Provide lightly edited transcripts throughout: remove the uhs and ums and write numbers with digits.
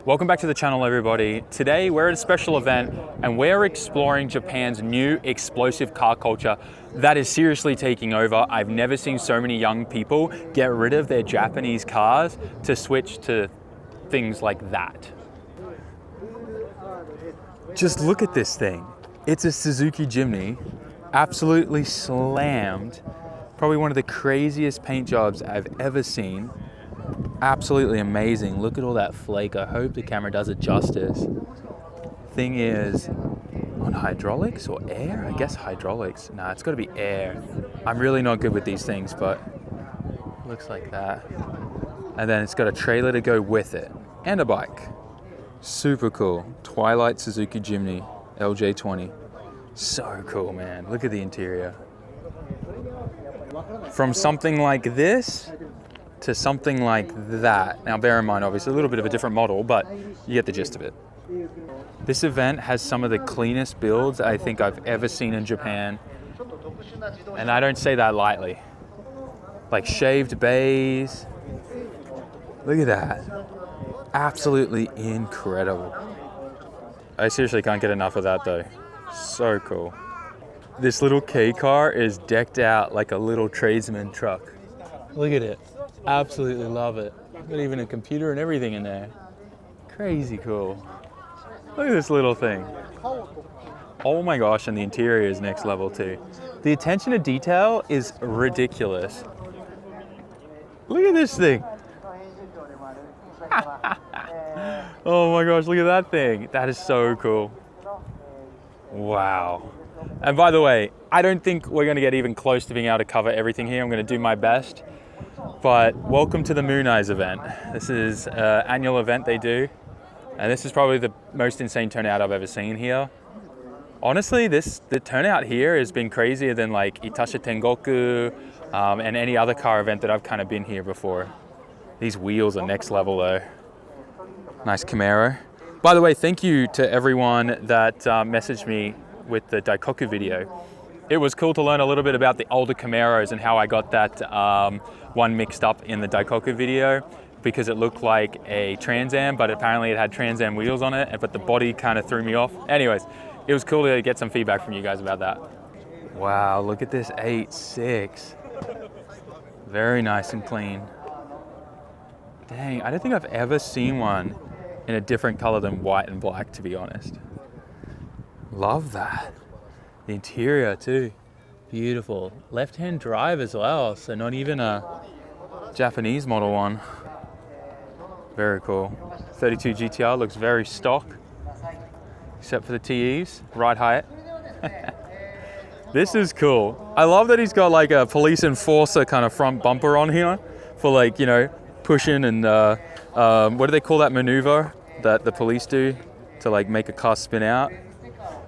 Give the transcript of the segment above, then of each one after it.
Welcome back to the channel, everybody. Today we're at a special event and we're exploring Japan's new explosive car culture that is seriously taking over. I've never seen so many young people get rid of their Japanese cars to switch to things like that. Just look at this thing. It's a Suzuki Jimny, absolutely slammed. Probably one of the craziest paint jobs I've ever seen. Absolutely amazing. Look at all that flake. I hope the camera does it justice. Thing is, on hydraulics or air? I guess hydraulics. Nah, it's gotta be air. I'm really not good with these things, but looks like that. And then it's got a trailer to go with it and a bike. Super cool. Twilight Suzuki Jimny LJ20. So cool, man. Look at the interior. From something like this to something like that. Now bear in mind, obviously a little bit of a different model, but you get the gist of it. This event has some of the cleanest builds I think I've ever seen in Japan. And I don't say that lightly. Like shaved bays. Look at that. Absolutely incredible. I seriously can't get enough of that though. So cool. This little K car is decked out like a little tradesman truck. Look at it. Absolutely love it. Got even a computer and everything in there. Crazy cool. Look at this little thing. Oh my gosh, and the interior is next level too. The attention to detail is ridiculous. Look at this thing. Oh my gosh, look at that thing. That is so cool. Wow. And by the way, I don't think we're gonna get even close to being able to cover everything here. I'm gonna do my best. But welcome to the Mooneyes event. This is an annual event they do. And this is probably the most insane turnout I've ever seen here. Honestly, the turnout here has been crazier than like Itasha Tengoku and any other car event that I've kind of been here before. These wheels are next level though. Nice Camaro. By the way, thank you to everyone that messaged me with the Daikoku video. It was cool to learn a little bit about the older Camaros and how I got that one mixed up in the Daikoku video because it looked like a Trans Am, but apparently it had Trans Am wheels on it, but the body kind of threw me off. Anyways, it was cool to get some feedback from you guys about that. Wow, look at this 8.6. Very nice and clean. Dang, I don't think I've ever seen one in a different color than white and black, to be honest. Love that. The interior too, beautiful. Left-hand drive as well, so not even a Japanese model one. Very cool. 32 GTR looks very stock, except for the TEs, ride height. This is cool. I love that he's got like a police enforcer kind of front bumper on here for like, you know, pushing and what do they call that maneuver that the police do to like make a car spin out?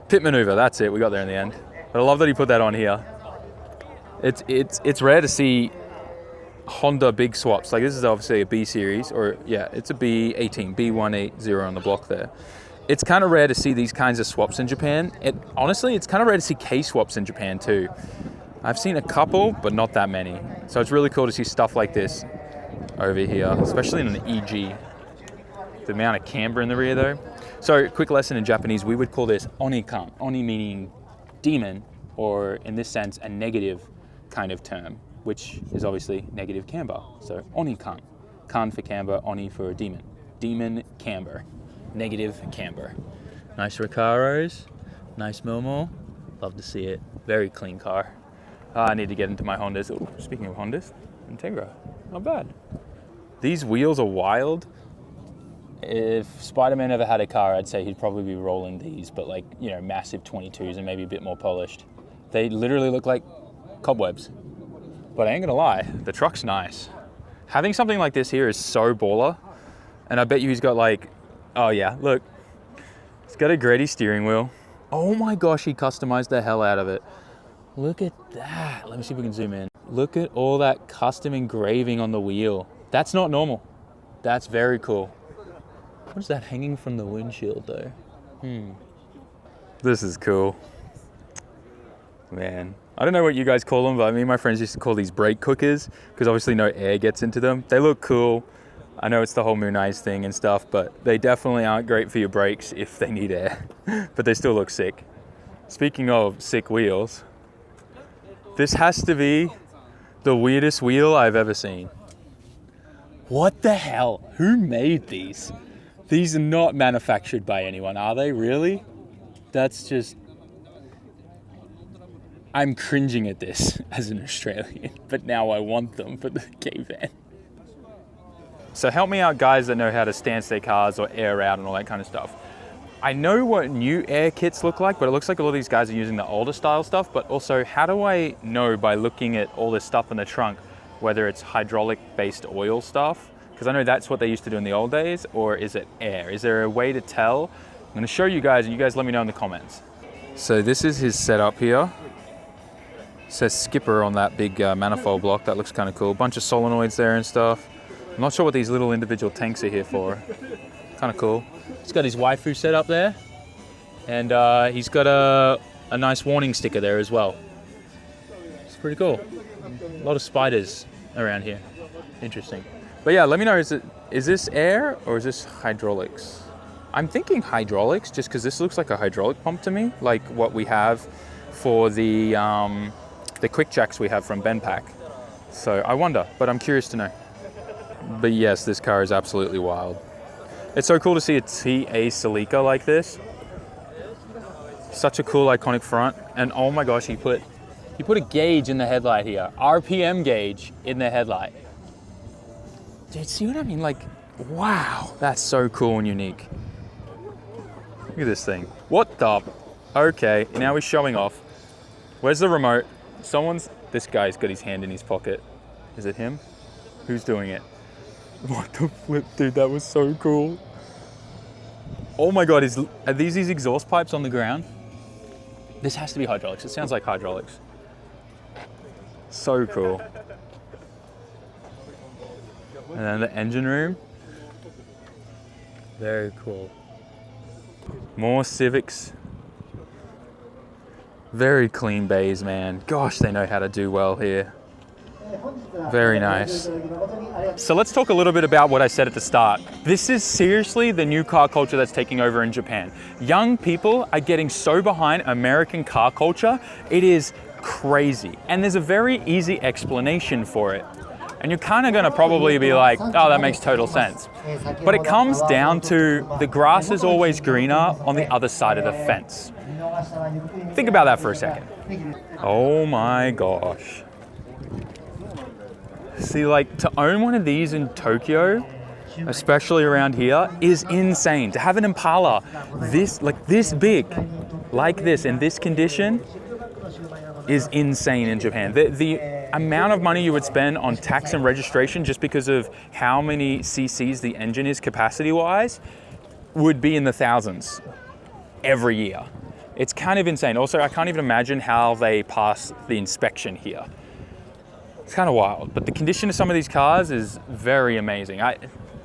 Pit maneuver, that's it, we got there in the end. But I love that he put that on here. It's rare to see Honda big swaps. Like this is obviously a B series, or yeah, it's a B18, B180 on the block there. It's kind of rare to see these kinds of swaps in Japan. Honestly, it's kind of rare to see K swaps in Japan too. I've seen a couple, but not that many. So it's really cool to see stuff like this over here, especially in an EG. The amount of camber in the rear though. So quick lesson in Japanese, we would call this oni-kan. Oni meaning demon, or in this sense, a negative kind of term, which is obviously negative camber. So oni-kan. Kan for camber, oni for demon. Demon camber. Negative camber. Nice Recaros. Nice Momo. Love to see it. Very clean car. I need to get into my Hondas. Ooh, speaking of Hondas, Integra. Not bad. These wheels are wild. If Spider-Man ever had a car, I'd say he'd probably be rolling these, but like, you know, massive 22s and maybe a bit more polished. They literally look like cobwebs. But I ain't gonna lie, the truck's nice. Having something like this here is so baller. And I bet you he's got like, oh yeah, look. It's got a Greddy steering wheel. Oh my gosh, he customized the hell out of it. Look at that. Let me see if we can zoom in. Look at all that custom engraving on the wheel. That's not normal. That's very cool. What is that hanging from the windshield though? This is cool. Man, I don't know what you guys call them, but me and my friends used to call these brake cookers because obviously no air gets into them. They look cool. I know it's the whole Mooneyes thing and stuff, but they definitely aren't great for your brakes if they need air, but they still look sick. Speaking of sick wheels, this has to be the weirdest wheel I've ever seen. What the hell? Who made these? These are not manufactured by anyone, are they really? That's just... I'm cringing at this as an Australian, but now I want them for the K-van. So help me out, guys that know how to stance their cars or air out and all that kind of stuff. I know what new air kits look like, but it looks like a lot of these guys are using the older style stuff, but also how do I know by looking at all this stuff in the trunk, whether it's hydraulic based oil stuff? Because I know that's what they used to do in the old days, or is it air? Is there a way to tell? I'm gonna show you guys and you guys let me know in the comments. So this is his setup here. It says Skipper on that big manifold block. That looks kind of cool. Bunch of solenoids there and stuff. I'm not sure what these little individual tanks are here for. Kind of cool. He's got his waifu set up there. And he's got a nice warning sticker there as well. It's pretty cool. A lot of spiders around here. Interesting. But yeah, let me know, is this air or is this hydraulics? I'm thinking hydraulics just because this looks like a hydraulic pump to me, like what we have for the quick jacks we have from Benpack. So I wonder, but I'm curious to know. But yes, this car is absolutely wild. It's so cool to see a TA Celica like this. Such a cool iconic front. And oh my gosh, he put a gauge in the headlight here. RPM gauge in the headlight. Dude, see what I mean? Like, wow, that's so cool and unique. Look at this thing. What the? Okay, now he's showing off. Where's the remote? This guy's got his hand in his pocket. Is it him? Who's doing it? What the flip, dude, that was so cool. Oh my God, are these exhaust pipes on the ground? This has to be hydraulics. It sounds like hydraulics. So cool. And then the engine room. Very cool. More Civics. Very clean bays, man. Gosh, they know how to do well here. Very nice. So let's talk a little bit about what I said at the start. This is seriously the new car culture that's taking over in Japan. Young people are getting so behind American car culture. It is crazy. And there's a very easy explanation for it. And you're kind of going to probably be like, oh, that makes total sense. But it comes down to the grass is always greener on the other side of the fence. Think about that for a second. Oh my gosh. See, like, to own one of these in Tokyo, especially around here, is insane. To have an Impala this big, like this, in this condition, is insane in Japan. The amount of money you would spend on tax and registration just because of how many cc's the engine is capacity-wise would be in the thousands every year. It's kind of insane. Also, I can't even imagine how they pass the inspection here. It's kind of wild, but the condition of some of these cars is very amazing.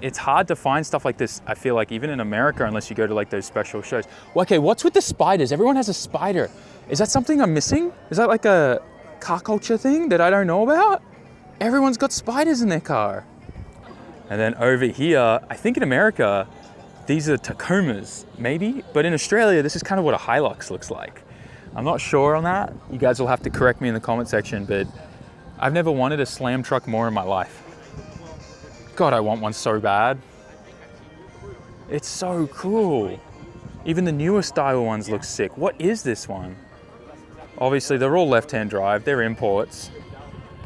It's hard to find stuff like this, I feel like, even in America, unless you go to like those special shows. Well, okay, what's with the spiders? Everyone has a spider. Is that something I'm missing? Is that like a car culture thing that I don't know about? Everyone's got spiders in their car. And then over here, I think in America, these are Tacomas, maybe, but in Australia, this is kind of what a Hilux looks like. I'm not sure on that. You guys will have to correct me in the comment section, but I've never wanted a slam truck more in my life. God, I want one so bad. It's so cool. Even the newer style ones look sick. What is this one? Obviously, they're all left-hand drive. They're imports.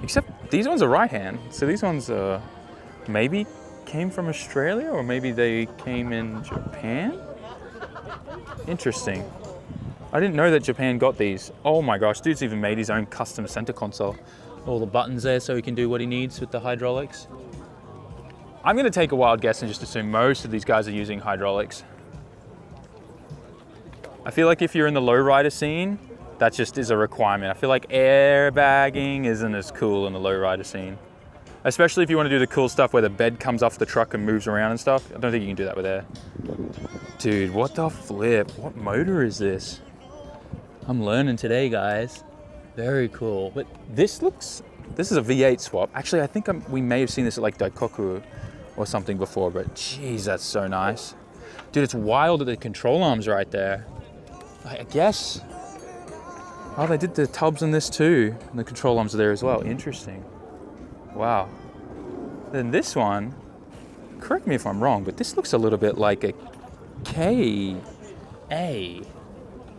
Except these ones are right-hand. So these ones maybe came from Australia, or maybe they came in Japan? Interesting. I didn't know that Japan got these. Oh my gosh, dude's even made his own custom center console. All the buttons there so he can do what he needs with the hydraulics. I'm gonna take a wild guess and just assume most of these guys are using hydraulics. I feel like if you're in the lowrider scene, that just is a requirement. I feel like airbagging isn't as cool in the lowrider scene. Especially if you want to do the cool stuff where the bed comes off the truck and moves around and stuff. I don't think you can do that with air. Dude, what the flip? What motor is this? I'm learning today, guys. Very cool. But this is a V8 swap. Actually, I think we may have seen this at like Daikoku or something before, but geez, that's so nice. Dude, it's wild that the control arm's right there. I guess. Oh, they did the tubs in this too. And the control arms are there as well. Interesting. Wow. Then this one, correct me if I'm wrong, but this looks a little bit like a KA.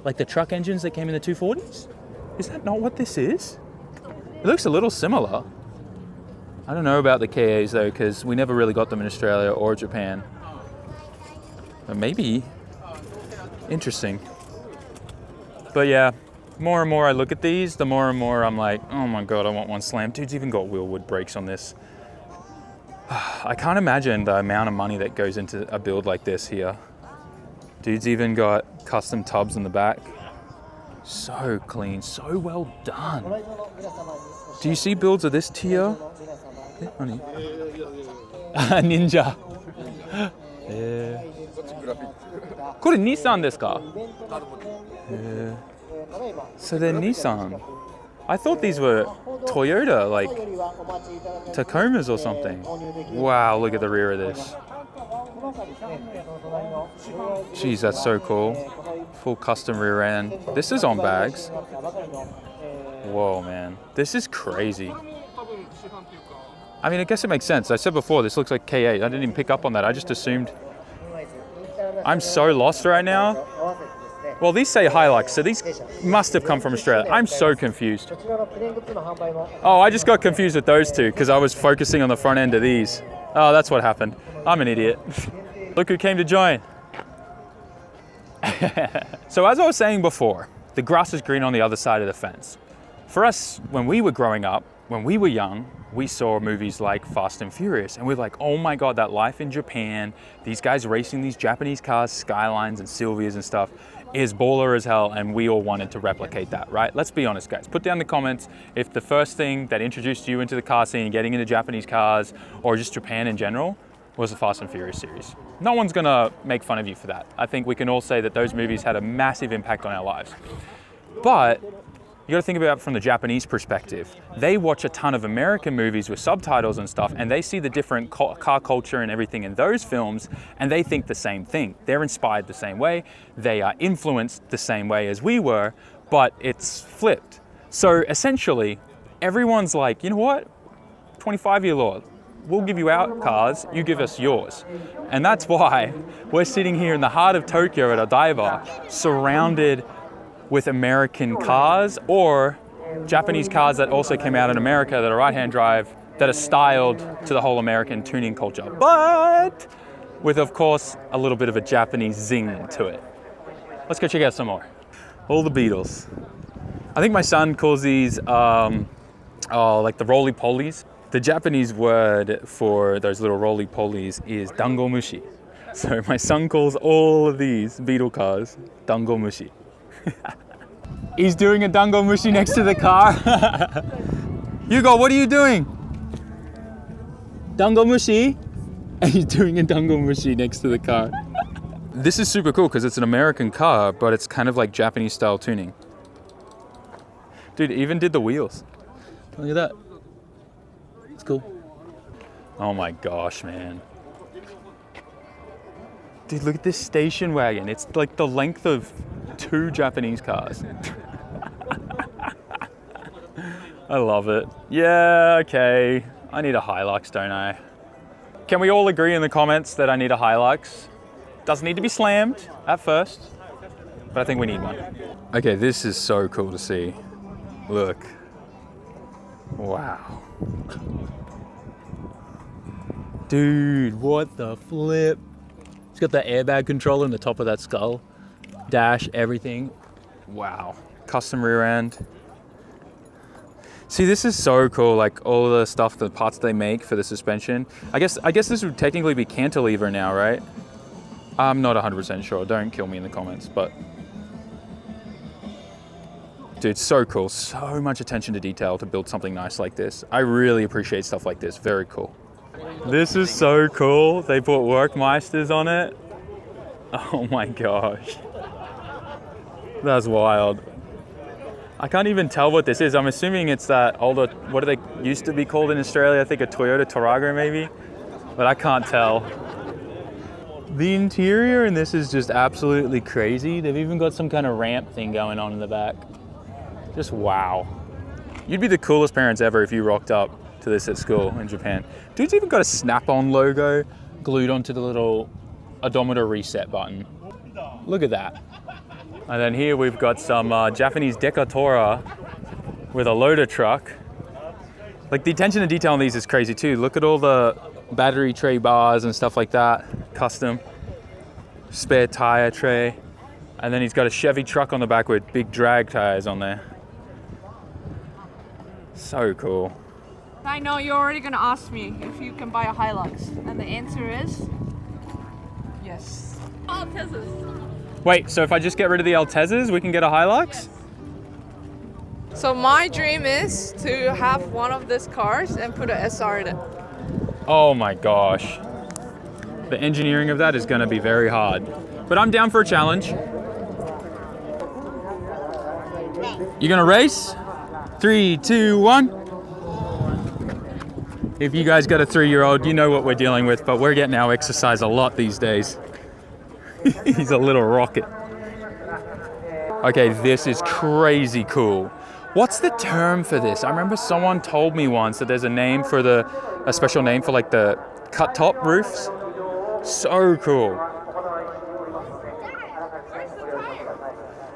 Like the truck engines that came in the 240s? Is that not what this is? It looks a little similar. I don't know about the KAs though, because we never really got them in Australia or Japan. But maybe. Interesting. But yeah, more and more I look at these, the more and more I'm like, oh my God, I want one slam. Dude's even got wheelwood brakes on this. I can't imagine the amount of money that goes into a build like this here. Dude's even got custom tubs in the back. So clean, so well done. Do you see builds of this tier? Ninja. これ日産ですか? So they're Nissan. I thought these were Toyota, like Tacomas or something. Wow, look at the rear of this. Jeez, that's so cool. Full custom rear end. This is on bags. Whoa, man. This is crazy. I mean, I guess it makes sense. I said before, this looks like K8. I didn't even pick up on that. I just assumed. I'm so lost right now. Well, these say Hilux, so these must have come from Australia. I'm so confused. Oh, I just got confused with those two because I was focusing on the front end of these. Oh, that's what happened. I'm an idiot. Look who came to join. So as I was saying before, the grass is green on the other side of the fence. For us, when we were growing up, when we were young, we saw movies like Fast and Furious, and we're like, oh my God, that life in Japan, these guys racing these Japanese cars, Skylines and Sylvias and stuff, is baller as hell, and we all wanted to replicate that, right? Let's be honest, guys. Put down in the comments if the first thing that introduced you into the car scene, getting into Japanese cars, or just Japan in general, was the Fast and Furious series. No one's gonna make fun of you for that. I think we can all say that those movies had a massive impact on our lives. But you gotta think about it from the Japanese perspective. They watch a ton of American movies with subtitles and stuff, and they see the different car culture and everything in those films, and they think the same thing. They're inspired the same way, they are influenced the same way as we were, but it's flipped. So essentially, everyone's like, you know what? 25-year-old, we'll give you our cars, you give us yours. And that's why we're sitting here in the heart of Tokyo at Odaiba, surrounded with American cars or Japanese cars that also came out in America that are right-hand drive, that are styled to the whole American tuning culture, but with, of course, a little bit of a Japanese zing to it. Let's go check out some more. All the Beetles. I think my son calls these, like the roly-polies. The Japanese word for those little roly-polies is dangomushi. So my son calls all of these Beetle cars dangomushi. He's doing a dangomushi next to the car. Hugo, what are you doing? Dangomushi? And he's doing a dangomushi next to the car. This is super cool because it's an American car, but it's kind of like Japanese style tuning. Dude, even did the wheels. Look at that. It's cool. Oh my gosh, man. Dude, look at this station wagon. It's like the length of 2 Japanese cars. I love it. Yeah, okay. I need a Hilux, don't I? Can we all agree in the comments that I need a Hilux? Doesn't need to be slammed at first, but I think we need one. Okay, this is so cool to see. Look. Wow. Dude, what the flip? It's got the airbag controller in the top of that skull. Dash, everything. Wow. Custom rear end. See, this is so cool, like all the stuff, the parts they make for the suspension. I guess this would technically be cantilever now, right? I'm not 100% sure. Don't kill me in the comments, but dude, so cool. So much attention to detail to build something nice like this. I really appreciate stuff like this. Very cool. This is so cool. They put Workmeisters on it. Oh my gosh. That's wild. I can't even tell what this is. I'm assuming it's that older, what do they used to be called in Australia? I think a Toyota Tarago maybe. but I can't tell. The interior in this is just absolutely crazy. They've even got some kind of ramp thing going on in the back. Just wow. You'd be the coolest parents ever if you rocked up to this at school in Japan. Dude's even got a Snap-on logo glued onto the little odometer reset button. Look at that. And then here we've got some Japanese Decatora with a loader truck. Like the attention to detail on these is crazy too. Look at all the battery tray bars and stuff like that. Custom. Spare tire tray. And then he's got a Chevy truck on the back with big drag tires on there. So cool. I know you're already gonna ask me if you can buy a Hilux. And the answer is yes. Altezas. Wait, so if I just get rid of the Altezas, we can get a Hilux? So my dream is to have one of these cars and put an SR in it. Oh my gosh. The engineering of that is gonna be very hard. But I'm down for a challenge. You gonna race? 3, 2, 1. If you guys got a 3-year-old, you know what we're dealing with, but we're getting our exercise a lot these days. He's a little rocket. Okay, this is crazy cool. What's the term for this? I remember someone told me once that there's a special name for like the cut top roofs. So cool.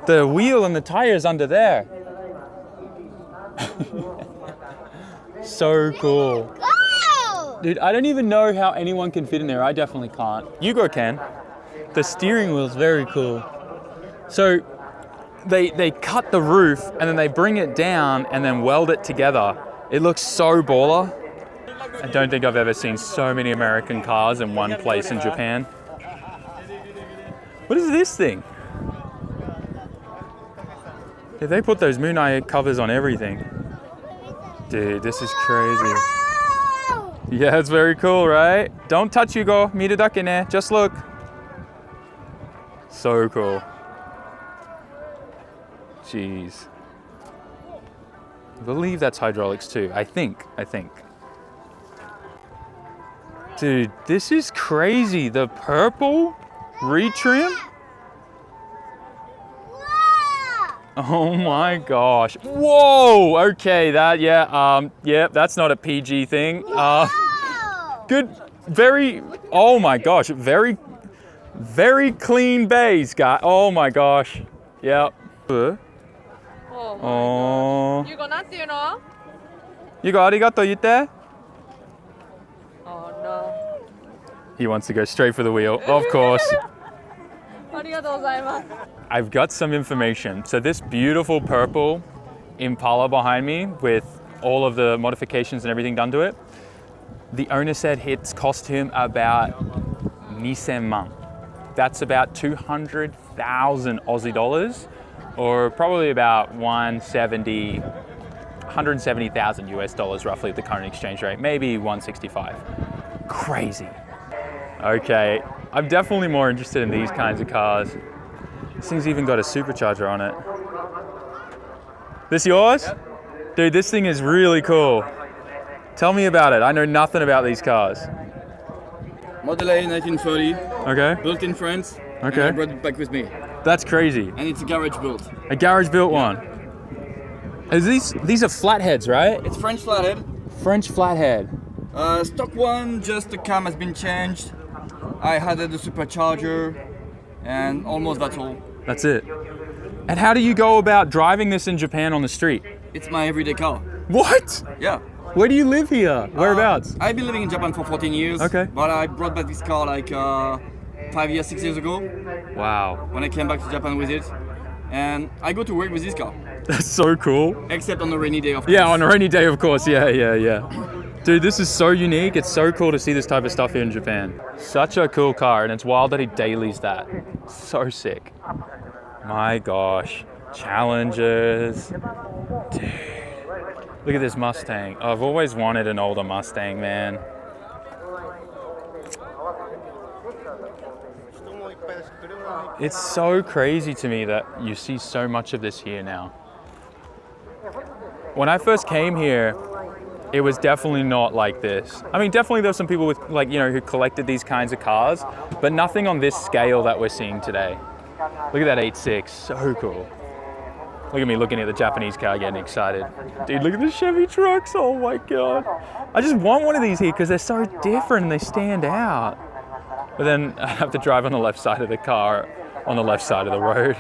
The wheel and the tire's under there. So cool. Dude, I don't even know how anyone can fit in there. I definitely can't. Hugo can. The steering wheel's very cool. So they cut the roof and then they bring it down and then weld it together. It looks so baller. I don't think I've ever seen so many American cars in one place in Japan. What is this thing? Yeah, they put those Mooneyes covers on everything. Dude, this is crazy. Yeah, it's very cool, right? Don't touch, Hugo. Miru dake ne. Just look. So cool. Jeez. I believe that's hydraulics too. I think. Dude, this is crazy. The purple retrim. Oh my gosh. Whoa! Okay, that's not a PG thing. Good, oh my gosh, very clean bays, guy. Oh my gosh. Yep. Oh my gosh. Hugo, なんていうの? Hugo, arigato yitte? Oh no. He wants to go straight for the wheel, of course. ありがとうございます. I've got some information. So this beautiful purple Impala behind me with all of the modifications and everything done to it, the owner said it's cost him about 2,000 man. That's about 200,000 Aussie dollars, or probably about 170,000 US dollars roughly at the current exchange rate, maybe 165. Crazy. Okay, I'm definitely more interested in these kinds of cars. This thing's even got a supercharger on it. This yours? Yep. Dude, this thing is really cool. Tell me about it. I know nothing about these cars. Model A 1930. Okay. Built in France. Okay. And I brought it back with me. That's crazy. And it's a garage built. A garage built one. Is these are flatheads, right? It's French flathead. French flathead. Stock one, just the cam has been changed. I added the supercharger, and almost that's all. That's it. And how do you go about driving this in Japan on the street? It's my everyday car. What? Yeah. Where do you live here? Whereabouts? I've been living in Japan for 14 years. Okay. But I brought back this car like 6 years ago. Wow. When I came back to Japan with it. And I go to work with this car. That's so cool. Except on a rainy day, of course. Yeah, on a rainy day, of course. Yeah. Dude, this is so unique. It's so cool to see this type of stuff here in Japan. Such a cool car, and it's wild that he dailies that. So sick. My gosh. Challengers. Dude. Look at this Mustang. I've always wanted an older Mustang, man. It's so crazy to me that you see so much of this here now. When I first came here, it was definitely not like this. I mean, definitely there were some people with like, you know, who collected these kinds of cars, but nothing on this scale that we're seeing today. Look at that 8.6, so cool. Look at me looking at the Japanese car getting excited. Dude, look at the Chevy trucks, oh my God. I just want one of these here because they're so different and they stand out. But then I have to drive on the left side of the car, on the left side of the road.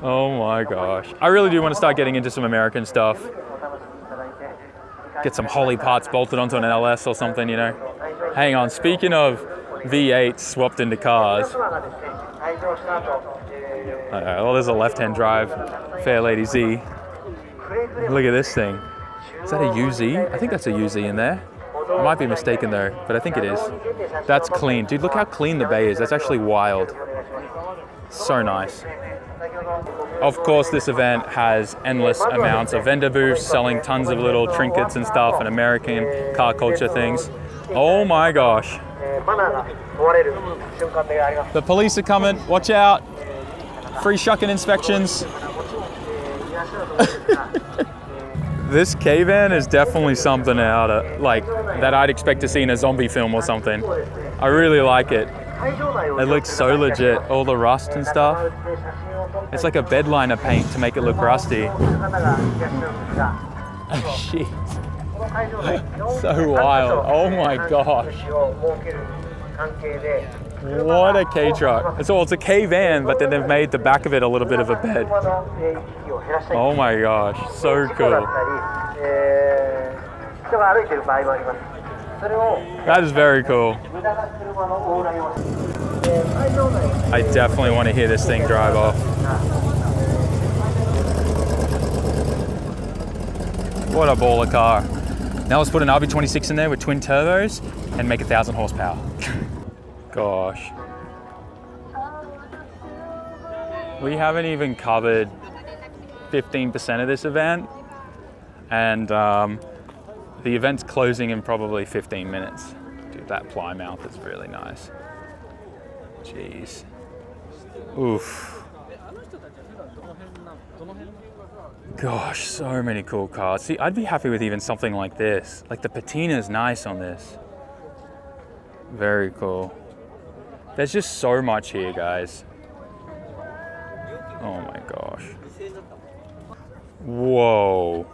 Oh my gosh. I really do want to start getting into some American stuff. Get some Holley parts bolted onto an LS or something, you know. Hang on, speaking of V8s swapped into cars. Well, there's a left-hand drive, Fairlady Z. Look at this thing. Is that a UZ? I think that's a UZ in there. I might be mistaken though, but I think it is. That's clean. Dude, look how clean the bay is. That's actually wild. So nice. Of course, this event has endless amounts of vendor booths selling tons of little trinkets and stuff and American car culture things. Oh my gosh. The police are coming. Watch out. Free shucking inspections. This K-van is definitely something out of, like, that I'd expect to see in a zombie film or something. I really like it. It looks so legit. All the rust and stuff. It's like a bed liner paint to make it look rusty. Shit. So wild. Oh my gosh. What a K-truck. It's a K-van, but then they've made the back of it a little bit of a bed. Oh my gosh, so cool. That is very cool. I definitely want to hear this thing drive off. What a baller car. Now let's put an RB26 in there with twin turbos and make 1,000 horsepower. Gosh. We haven't even covered 15% of this event, and the event's closing in probably 15 minutes. Dude, that ply mouth is really nice. Jeez. Oof. Gosh, so many cool cars. See, I'd be happy with even something like this. Like the patina's nice on this. Very cool. There's just so much here, guys. Oh my gosh. Whoa.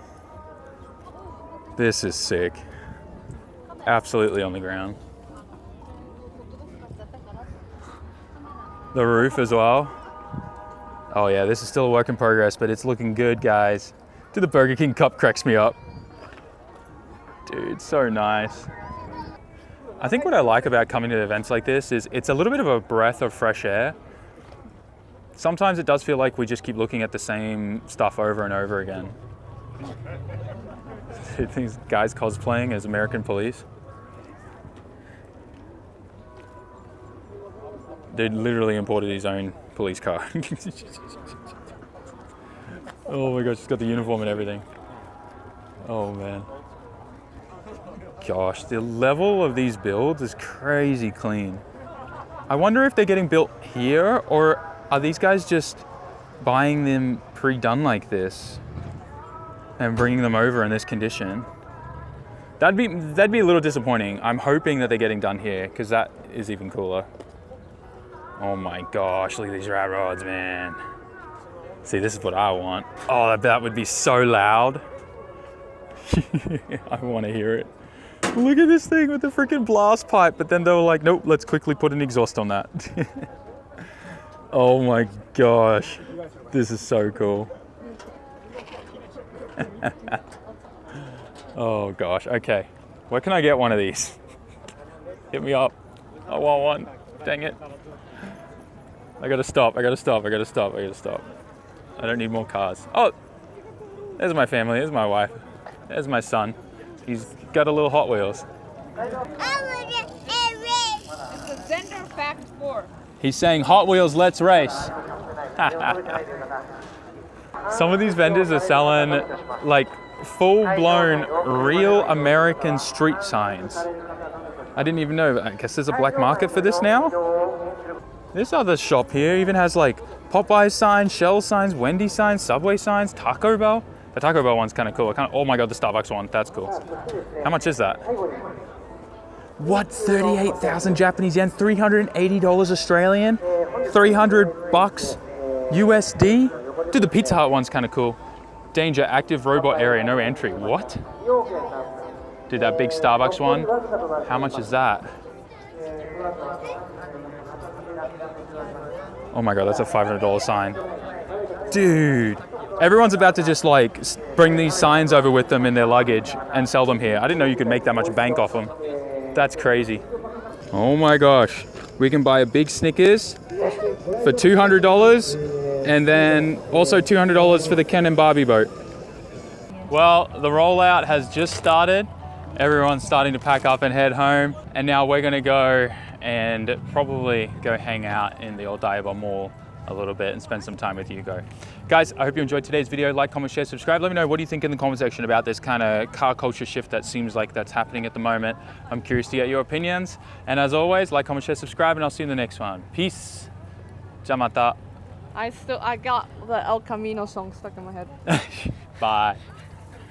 This is sick. Absolutely on the ground. The roof as well. Oh yeah, this is still a work in progress, but it's looking good, guys. Dude, the Burger King cup cracks me up. Dude, so nice. I think what I like about coming to events like this is it's a little bit of a breath of fresh air. Sometimes it does feel like we just keep looking at the same stuff over and over again. These guys cosplaying as American police. They literally imported his own police car. Oh my gosh, it's got the uniform and everything. Oh man. Gosh, the level of these builds is crazy clean. I wonder if they're getting built here, or are these guys just buying them pre-done like this and bringing them over in this condition? That'd be a little disappointing. I'm hoping that they're getting done here, because that is even cooler. Oh my gosh, look at these rat rods, man. See, this is what I want. Oh, that would be so loud. I want to hear it. Look at this thing with the freaking blast pipe, but then they were like, nope, let's quickly put an exhaust on that. Oh my gosh, this is so cool. Oh gosh, okay. Where can I get one of these? Hit me up. I want one. Dang it. I gotta stop. I don't need more cars. Oh, there's my family, there's my wife, there's my son. He's got a little Hot Wheels. It's a Zender Fact 4. He's saying, Hot Wheels, let's race. Some of these vendors are selling like full-blown real American street signs. I didn't even know. I guess there's a black market for this now? This other shop here even has like Popeye signs, Shell signs, Wendy signs, Subway signs, Taco Bell. The Taco Bell one's kind of cool. Oh my god, the Starbucks one, that's cool. How much is that? What, 38,000 Japanese yen, $380 Australian, 300 bucks USD? Dude, the Pizza Hut one's kind of cool. Danger, active robot area, no entry. What? Dude, that big Starbucks one, how much is that? Oh my god, that's a $500 sign. Dude, everyone's about to just like bring these signs over with them in their luggage and sell them here. I didn't know you could make that much bank off them. That's crazy. Oh my gosh, we can buy a big Snickers for $200 and then also $200 for the Ken and Barbie boat. Well, the rollout has just started. Everyone's starting to pack up and head home. And now we're gonna go and probably go hang out in the Odaiba Mall a little bit and spend some time with Hugo. Guys, I hope you enjoyed today's video. Like, comment, share, subscribe. Let me know what do you think in the comment section about this kind of car culture shift that seems like that's happening at the moment. I'm curious to get your opinions. And as always, like, comment, share, subscribe, and I'll see you in the next one. Peace. Jamata. I got the El Camino song stuck in my head. Bye.